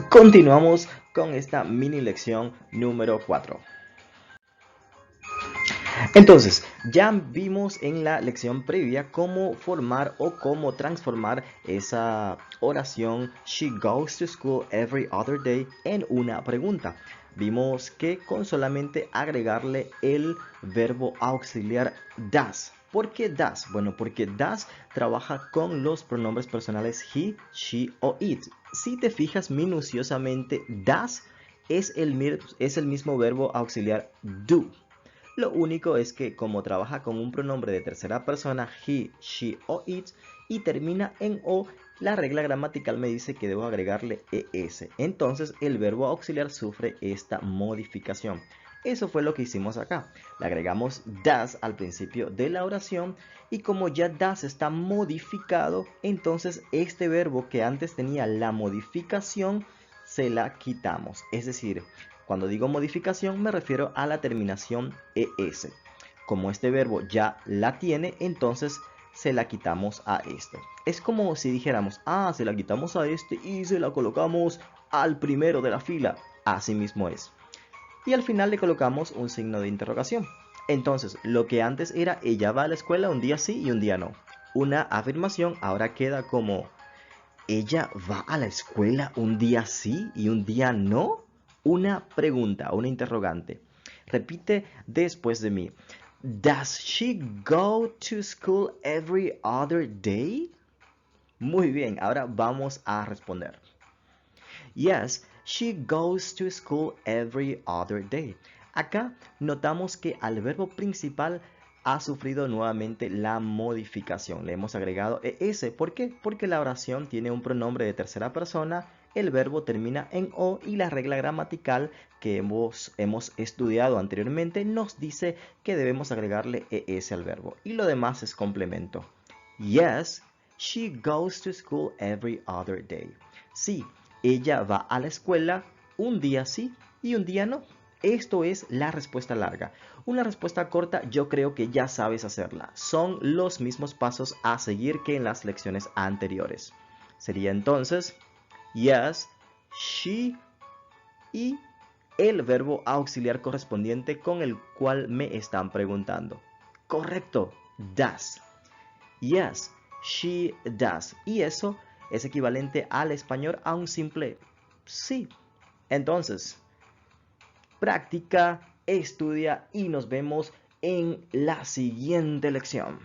Continuamos con esta mini lección número 4. Entonces, ya vimos en la lección previa cómo formar o cómo transformar esa oración She goes to school every other day en una pregunta. Vimos que con solamente agregarle el verbo auxiliar does. ¿Por qué does? Bueno, porque does trabaja con los pronombres personales he, she o it. Si te fijas minuciosamente, does es el mismo verbo auxiliar do. Lo único es que como trabaja con un pronombre de tercera persona, he, she o it, y termina en o, la regla gramatical me dice que debo agregarle es. Entonces el verbo auxiliar sufre esta modificación. Eso fue lo que hicimos acá. Le agregamos does al principio de la oración y como ya does está modificado, entonces este verbo que antes tenía la modificación se la quitamos. Es decir, cuando digo modificación me refiero a la terminación es. Como este verbo ya la tiene, entonces se la quitamos a este. Es como si dijéramos, se la quitamos a este y se la colocamos al primero de la fila. Así mismo es. Y al final le colocamos un signo de interrogación. Entonces, lo que antes era ella va a la escuela un día sí y un día no. Una afirmación ahora queda como ¿ella va a la escuela un día sí y un día no? Una pregunta, una interrogante. Repite después de mí. Does she go to school every other day? Muy bien, ahora vamos a responder. Yes, she goes to school every other day. Acá notamos que al verbo principal ha sufrido nuevamente la modificación. Le hemos agregado es. ¿Por qué? Porque la oración tiene un pronombre de tercera persona, el verbo termina en o y la regla gramatical que hemos estudiado anteriormente nos dice que debemos agregarle es al verbo. Y lo demás es complemento. Yes, she goes to school every other day. Sí, ella va a la escuela un día sí y un día no. Esto es la respuesta larga. Una respuesta corta yo creo que ya sabes hacerla. Son los mismos pasos a seguir que en las lecciones anteriores. Sería entonces, yes, she y el verbo auxiliar correspondiente con el cual me están preguntando. Correcto, does. Yes, she does. Y eso es equivalente al español a un simple sí. Entonces, practica, estudia y nos vemos en la siguiente lección.